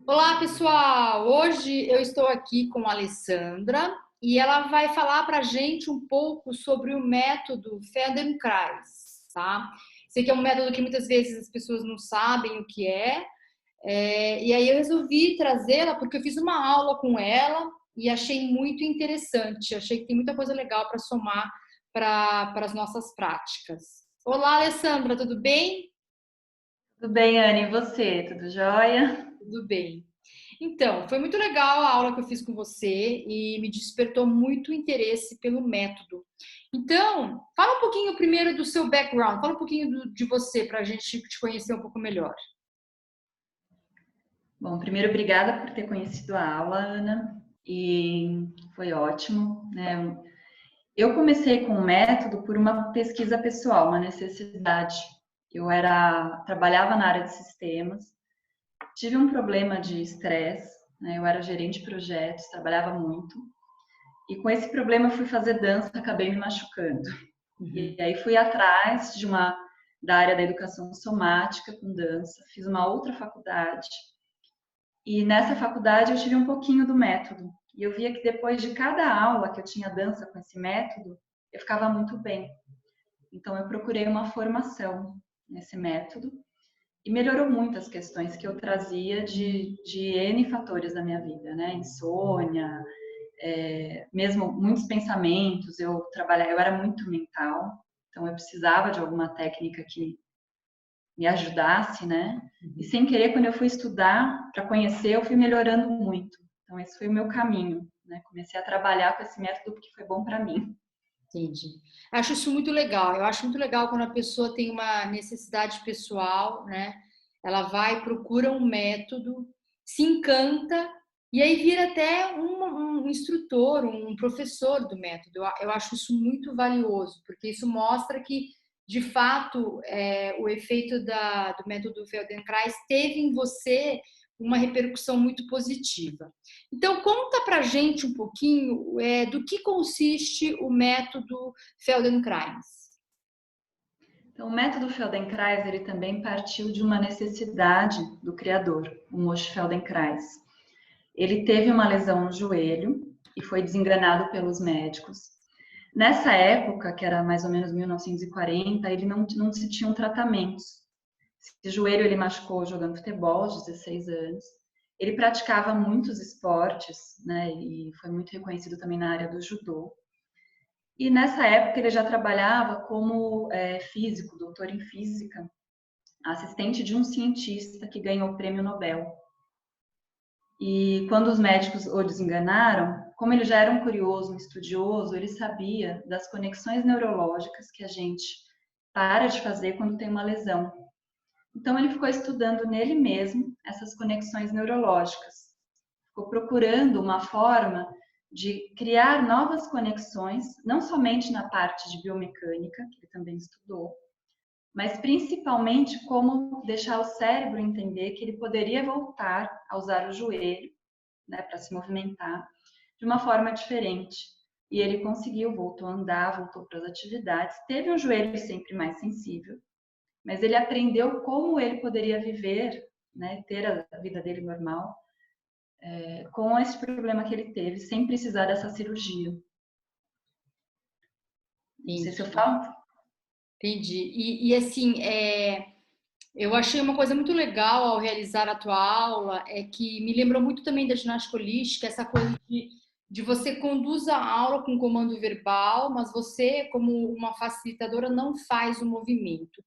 Olá, pessoal! Hoje eu estou aqui com a Alessandra e ela vai falar para a gente um pouco sobre o método Feldenkrais, tá? Sei que é um método que muitas vezes as pessoas não sabem o que e aí eu resolvi trazê-la porque eu fiz uma aula com ela e achei muito interessante, achei que tem muita coisa legal para somar para as nossas práticas. Olá, Alessandra, tudo bem? Tudo bem, Anne, e você? Tudo jóia? Tudo bem. Então, foi muito legal a aula que eu fiz com você e me despertou muito interesse pelo método. Então, fala um pouquinho primeiro do seu background, fala um pouquinho de você para a gente te conhecer um pouco melhor. Bom, primeiro, obrigada por ter conhecido a aula, Ana, e foi ótimo, né? Eu comecei com o método por uma pesquisa pessoal, uma necessidade. Trabalhava na área de sistemas, tive um problema de estresse, né? Eu era gerente de projetos, trabalhava muito, e com esse problema eu fui fazer dança, acabei me machucando. Uhum. E aí fui atrás da área da educação somática com dança, fiz uma outra faculdade. E nessa faculdade eu tive um pouquinho do método. E eu via que depois de cada aula que eu tinha dança com esse método, eu ficava muito bem. Então eu procurei uma formação nesse método e melhorou muito as questões que eu trazia de N fatores da minha vida, né? Insônia, mesmo muitos pensamentos. Eu era muito mental, então eu precisava de alguma técnica que me ajudasse, né? E sem querer, quando eu fui estudar para conhecer, eu fui melhorando muito. Então, esse foi o meu caminho, né? Comecei a trabalhar com esse método porque foi bom para mim. Entendi. Acho isso muito legal. Eu acho muito legal quando a pessoa tem uma necessidade pessoal, né? Ela vai, procura um método, se encanta e aí vira até um instrutor, um professor do método. Eu acho isso muito valioso, porque isso mostra que, de fato, o efeito do método Feldenkrais teve em você uma repercussão muito positiva. Então, conta pra gente um pouquinho do que consiste o método Feldenkrais. Então, o método Feldenkrais, ele também partiu de uma necessidade do criador, o Moshe Feldenkrais. Ele teve uma lesão no joelho e foi desengrenado pelos médicos. Nessa época, que era mais ou menos 1940, ele não se tinham tratamentos. Esse joelho ele machucou jogando futebol aos 16 anos. Ele praticava muitos esportes, né? E foi muito reconhecido também na área do judô. E nessa época ele já trabalhava como físico, doutor em física, assistente de um cientista que ganhou o prêmio Nobel. E quando os médicos o desenganaram, como ele já era um curioso, um estudioso, ele sabia das conexões neurológicas que a gente para de fazer quando tem uma lesão. Então, ele ficou estudando nele mesmo essas conexões neurológicas. Ficou procurando uma forma de criar novas conexões, não somente na parte de biomecânica, que ele também estudou, mas principalmente como deixar o cérebro entender que ele poderia voltar a usar o joelho, né, para se movimentar de uma forma diferente. E ele conseguiu, voltou a andar, voltou para as atividades, teve um joelho sempre mais sensível, mas ele aprendeu como ele poderia viver, né, ter a vida dele normal, com esse problema que ele teve, sem precisar dessa cirurgia. Não sei se eu Entendi. falo. Entendi. Assim, eu achei uma coisa muito legal ao realizar a tua aula, é que me lembrou muito também da ginástica holística, essa coisa de você conduz a aula com comando verbal, mas você, como uma facilitadora, não faz o movimento.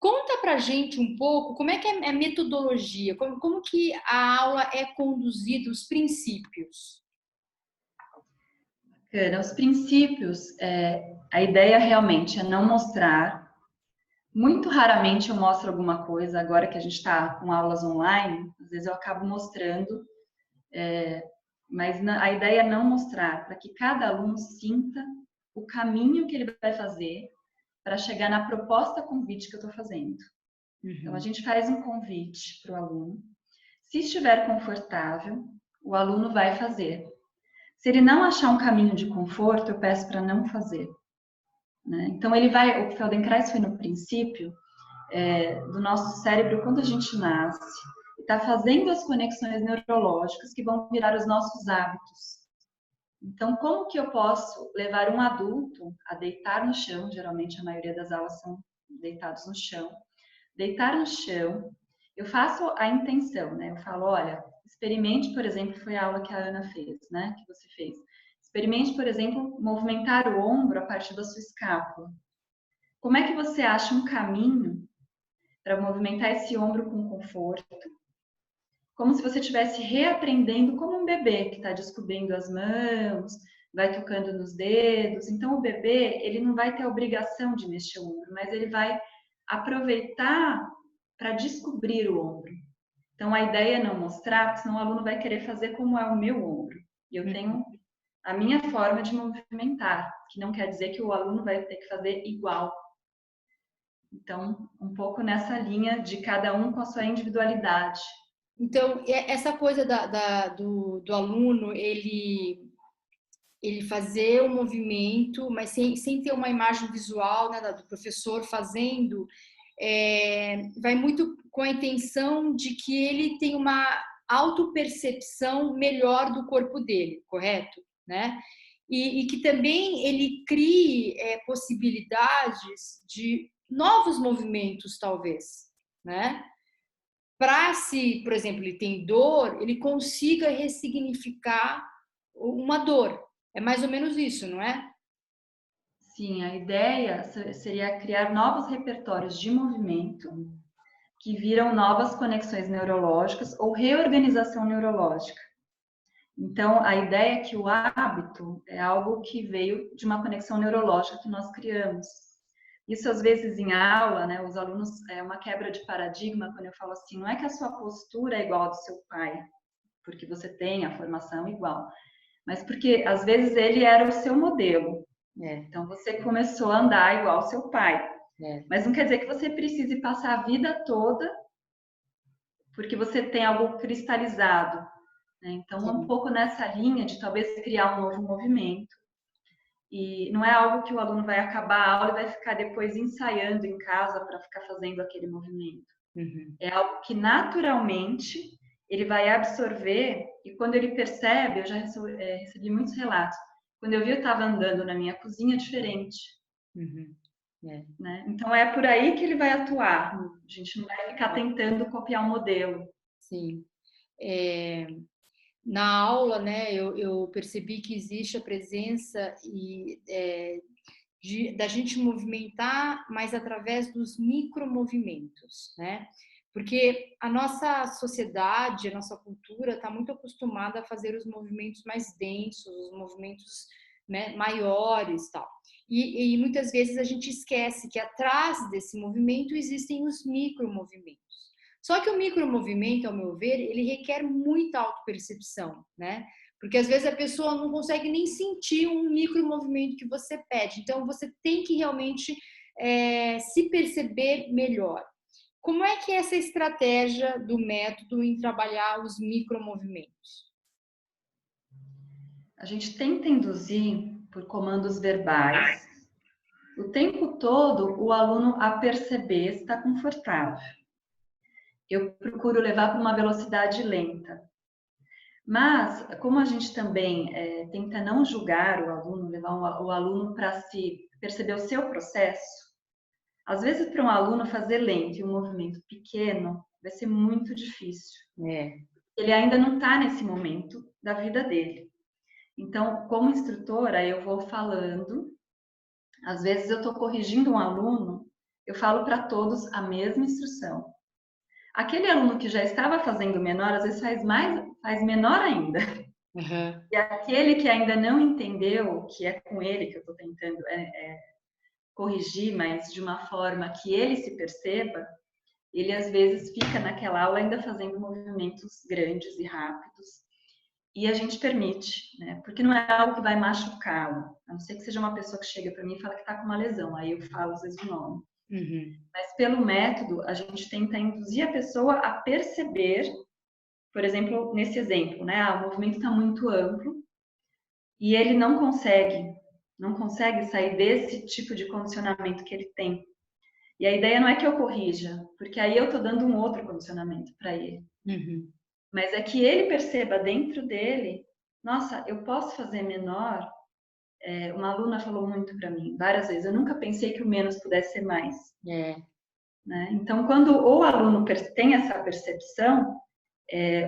Conta pra gente um pouco como é que é a metodologia, como que a aula é conduzida, os princípios. Os princípios, a ideia realmente é não mostrar. Muito raramente eu mostro alguma coisa, agora que a gente está com aulas online, às vezes eu acabo mostrando, mas a ideia é não mostrar, para que cada aluno sinta o caminho que ele vai fazer para chegar na proposta convite que eu estou fazendo. Então, a Uhum. gente faz um convite para o aluno. Se estiver confortável, o aluno vai fazer. Se ele não achar um caminho de conforto, eu peço para não fazer. Né? Então, o Feldenkrais foi no princípio do nosso cérebro quando a gente nasce. está fazendo as conexões neurológicas que vão virar os nossos hábitos. Então, como que eu posso levar um adulto a deitar no chão? Geralmente, a maioria das aulas são deitados no chão. Deitar no chão, eu faço a intenção, né? Eu falo, olha, experimente, por exemplo, foi a aula que a Ana fez, né? Que você fez. Experimente, por exemplo, movimentar o ombro a partir da sua escápula. Como é que você acha um caminho para movimentar esse ombro com conforto? Como se você estivesse reaprendendo como um bebê que está descobrindo as mãos, vai tocando nos dedos. Então, o bebê, ele não vai ter a obrigação de mexer o ombro, mas ele vai aproveitar para descobrir o ombro. Então, a ideia é não mostrar, porque senão o aluno vai querer fazer como é o meu ombro. E eu tenho a minha forma de movimentar, que não quer dizer que o aluno vai ter que fazer igual. Então, um pouco nessa linha de cada um com a sua individualidade. Então, essa coisa do aluno, ele fazer o movimento, mas sem ter uma imagem visual, né, do professor fazendo, vai muito com a intenção de que ele tem uma autopercepção melhor do corpo dele, correto? Né? E que também ele crie possibilidades de novos movimentos, talvez, né? Para se, por exemplo, ele tem dor, ele consiga ressignificar uma dor. É mais ou menos isso, não é? Sim, a ideia seria criar novos repertórios de movimento que viram novas conexões neurológicas ou reorganização neurológica. Então, a ideia é que o hábito é algo que veio de uma conexão neurológica que nós criamos. Isso, às vezes, em aula, né, os alunos, é uma quebra de paradigma quando eu falo assim, não é que a sua postura é igual ao do seu pai, porque você tem a formação igual, mas porque, às vezes, ele era o seu modelo. Então, você começou a andar igual ao seu pai. Mas não quer dizer que você precise passar a vida toda porque você tem algo cristalizado. Né? Então, é um pouco nessa linha de talvez criar um novo movimento. E não é algo que o aluno vai acabar a aula e vai ficar depois ensaiando em casa para ficar fazendo aquele movimento. É algo que naturalmente ele vai absorver e quando ele percebe, eu já recebi muitos relatos, quando eu vi eu estava andando na minha cozinha diferente. Né? Então é por aí que ele vai atuar. A gente não vai ficar tentando copiar um modelo. Sim. Na aula, né, eu percebi que existe a presença da gente movimentar, mas através dos micromovimentos, né? Porque a nossa sociedade, a nossa cultura está muito acostumada a fazer os movimentos mais densos, os movimentos, né, maiores, tal. E muitas vezes a gente esquece que atrás desse movimento existem os micromovimentos. Só que o micromovimento, ao meu ver, ele requer muita autopercepção, né? Porque às vezes a pessoa não consegue nem sentir um micromovimento que você pede. Então você tem que realmente se perceber melhor. Como é que é essa estratégia do método em trabalhar os micromovimentos? A gente tenta induzir por comandos verbais o tempo todo o aluno a perceber se está confortável. Eu procuro levar para uma velocidade lenta. Mas, como a gente também tenta não julgar o aluno, levar o aluno para se perceber o seu processo, às vezes para um aluno fazer lento e um movimento pequeno vai ser muito difícil. Ele ainda não está nesse momento da vida dele. Então, como instrutora, eu vou falando, às vezes eu estou corrigindo um aluno, eu falo para todos a mesma instrução. Aquele aluno que já estava fazendo menor, às vezes faz menor ainda. E aquele que ainda não entendeu, que é com ele que eu estou tentando corrigir, mas de uma forma que ele se perceba, ele às vezes fica naquela aula ainda fazendo movimentos grandes e rápidos. E a gente permite, né? Porque não é algo que vai machucá-lo. A não ser que seja uma pessoa que chega para mim e fala que está com uma lesão. Aí eu falo às vezes o nome. Mas pelo método, a gente tenta induzir a pessoa a perceber, por exemplo, nesse exemplo, né? O movimento está muito amplo e ele não consegue sair desse tipo de condicionamento que ele tem. E a ideia não é que eu corrija, porque aí eu estou dando um outro condicionamento para ele. Uhum. Mas é que ele perceba dentro dele, nossa, eu posso fazer menor. Uma aluna falou muito para mim várias vezes, eu nunca pensei que o menos pudesse ser mais. É, Né? Então, quando o aluno tem essa percepção,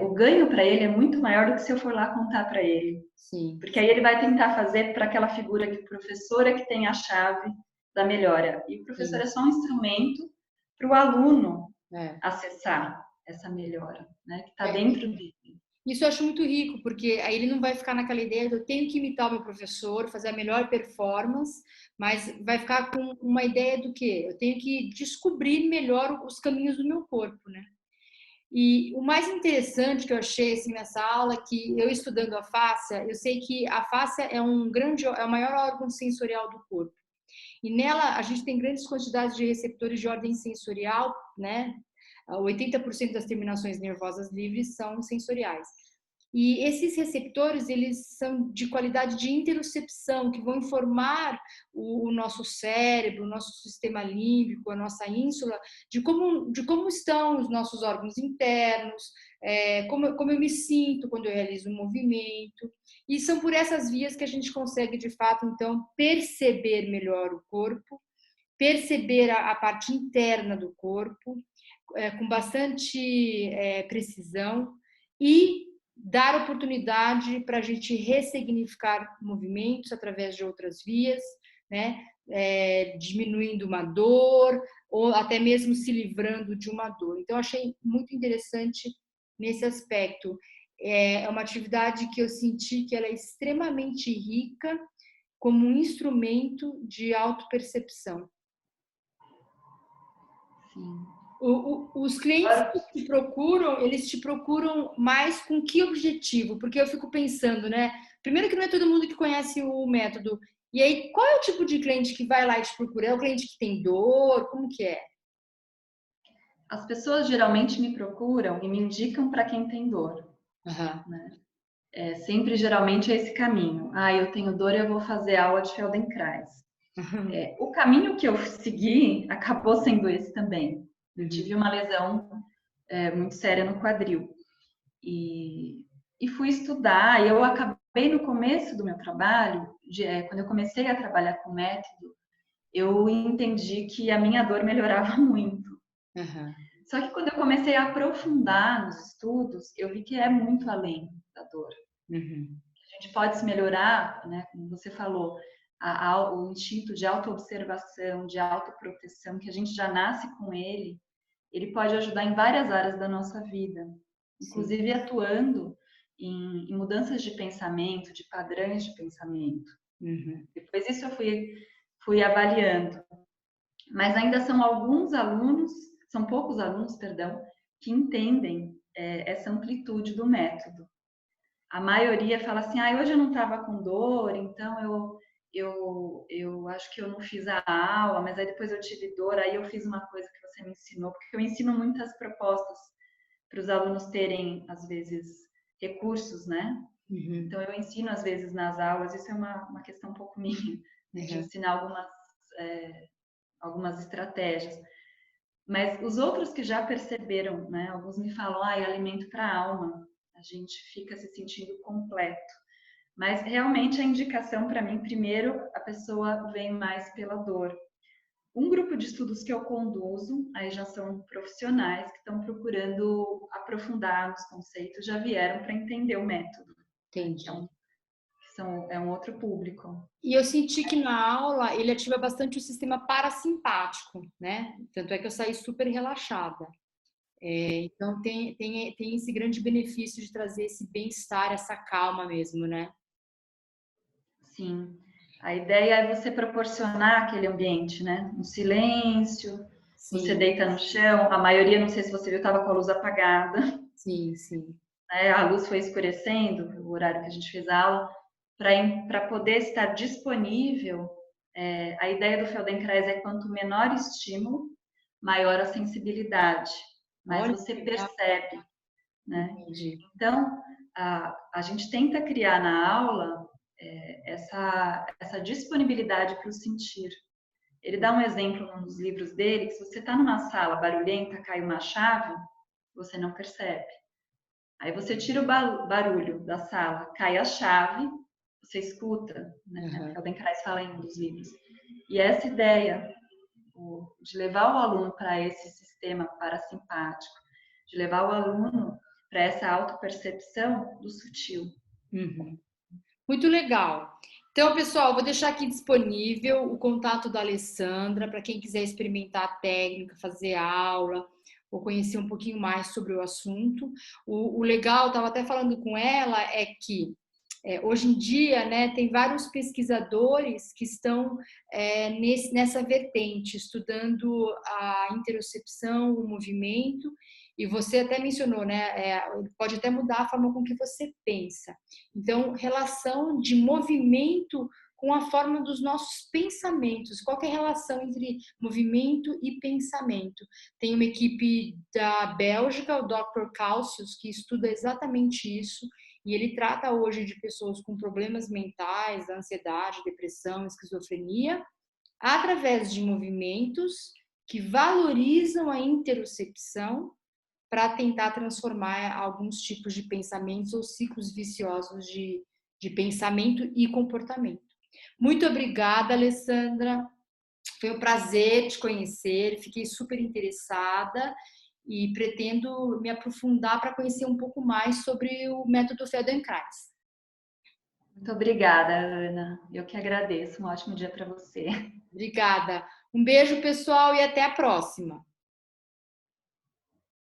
o ganho para ele é muito maior do que se eu for lá contar para ele. sim. Porque aí ele vai tentar fazer para aquela figura que o professor é que tem a chave da melhora. E o professor Sim. é só um instrumento para o aluno É. acessar essa melhora, né? Que está É. dentro dele. Isso eu acho muito rico, porque aí ele não vai ficar naquela ideia de eu tenho que imitar o meu professor, fazer a melhor performance, mas vai ficar com uma ideia do quê? Eu tenho que descobrir melhor os caminhos do meu corpo, né? E o mais interessante que eu achei assim, nessa aula é que eu estudando a fáscia, eu sei que a fáscia é é o maior órgão sensorial do corpo. E nela a gente tem grandes quantidades de receptores de ordem sensorial, né? 80% das terminações nervosas livres são sensoriais. E esses receptores, eles são de qualidade de interocepção, que vão informar o nosso cérebro, o nosso sistema límbico, a nossa ínsula, de como estão os nossos órgãos internos, como eu me sinto quando eu realizo um movimento. E são por essas vias que a gente consegue, de fato, então, perceber melhor o corpo, perceber a parte interna do corpo, com bastante precisão e dar oportunidade para a gente ressignificar movimentos através de outras vias, né? Diminuindo uma dor ou até mesmo se livrando de uma dor. Então, achei muito interessante nesse aspecto. É uma atividade que eu senti que ela é extremamente rica como um instrumento de autopercepção. Sim. Os clientes que eles te procuram mais com que objetivo? Porque eu fico pensando, né? Primeiro que não é todo mundo que conhece o método. E aí, qual é o tipo de cliente que vai lá e te procura? É o cliente que tem dor? Como que é? As pessoas geralmente me procuram e me indicam para quem tem dor. Aham. Né? Sempre, geralmente, é esse caminho. Ah, eu tenho dor e eu vou fazer aula de Feldenkrais. O caminho que eu segui acabou sendo esse também. Eu tive uma lesão muito séria no quadril. E fui estudar, e eu acabei no começo do meu trabalho, quando eu comecei a trabalhar com método, eu entendi que a minha dor melhorava muito. Uhum. Só que quando eu comecei a aprofundar nos estudos, eu vi que é muito além da dor. Uhum. A gente pode se melhorar, né, como você falou, o instinto de autoobservação, de autoproteção, que a gente já nasce com ele pode ajudar em várias áreas da nossa vida, Sim. inclusive atuando em mudanças de pensamento, de padrões de pensamento. Uhum. Depois isso eu fui avaliando. Mas ainda são poucos alunos, perdão, que entendem essa amplitude do método. A maioria fala assim, hoje eu não estava com dor, então eu acho que eu não fiz a aula, mas aí depois eu tive dor, aí eu fiz uma coisa que você me ensinou, porque eu ensino muitas propostas para os alunos terem, às vezes, recursos, né? Uhum. Então, eu ensino, às vezes, nas aulas, isso é uma questão um pouco minha, né, de Uhum. ensinar algumas estratégias. Mas os outros que já perceberam, né? Alguns me falam, é alimento para a alma, a gente fica se sentindo completo. Mas, realmente, a indicação para mim, primeiro, a pessoa vem mais pela dor. Um grupo de estudos que eu conduzo, aí já são profissionais que estão procurando aprofundar nos conceitos, já vieram para entender o método, né? Entendi. É um outro público. E eu senti que na aula ele ativa bastante o sistema parasimpático, né? Tanto é que eu saí super relaxada. Então tem esse grande benefício de trazer esse bem-estar, essa calma mesmo, né? Sim. A ideia é você proporcionar aquele ambiente, né? Um silêncio, você Sim, deita no chão, a maioria, não sei se você viu, estava com a luz apagada, sim, sim. né? A luz foi escurecendo, o horário que a gente fez a aula, para poder estar disponível. A ideia do Feldenkrais é quanto menor estímulo, maior a sensibilidade, mas Olha você que legal. percebe, né? Entendi. Então, a gente tenta criar na aula essa disponibilidade para o sentir. Ele dá um exemplo num dos livros dele, que se você está numa sala barulhenta, cai uma chave, você não percebe. Aí você tira o barulho da sala, cai a chave, você escuta, né? Uhum. Feldenkrais fala em um dos livros. E essa ideia de levar o aluno para esse sistema parasimpático, de levar o aluno para essa autopercepção do sutil. Uhum. Muito legal. Então, pessoal, vou deixar aqui disponível o contato da Alessandra para quem quiser experimentar a técnica, fazer aula ou conhecer um pouquinho mais sobre o assunto. O legal, estava até falando com ela, é que hoje em dia, né, tem vários pesquisadores que estão nessa vertente, estudando a interocepção, o movimento, e você até mencionou, né, pode até mudar a forma com que você pensa. Então, relação de movimento com a forma dos nossos pensamentos. Qual que é a relação entre movimento e pensamento? Tem uma equipe da Bélgica, o Dr. Calcius, que estuda exatamente isso, e ele trata hoje de pessoas com problemas mentais, ansiedade, depressão, esquizofrenia, através de movimentos que valorizam a interocepção para tentar transformar alguns tipos de pensamentos ou ciclos viciosos de pensamento e comportamento. Muito obrigada, Alessandra. Foi um prazer te conhecer, fiquei super interessada e pretendo me aprofundar para conhecer um pouco mais sobre o método Feldenkrais. Muito obrigada, Ana. Eu que agradeço. Um ótimo dia para você. Obrigada. Um beijo, pessoal, e até a próxima.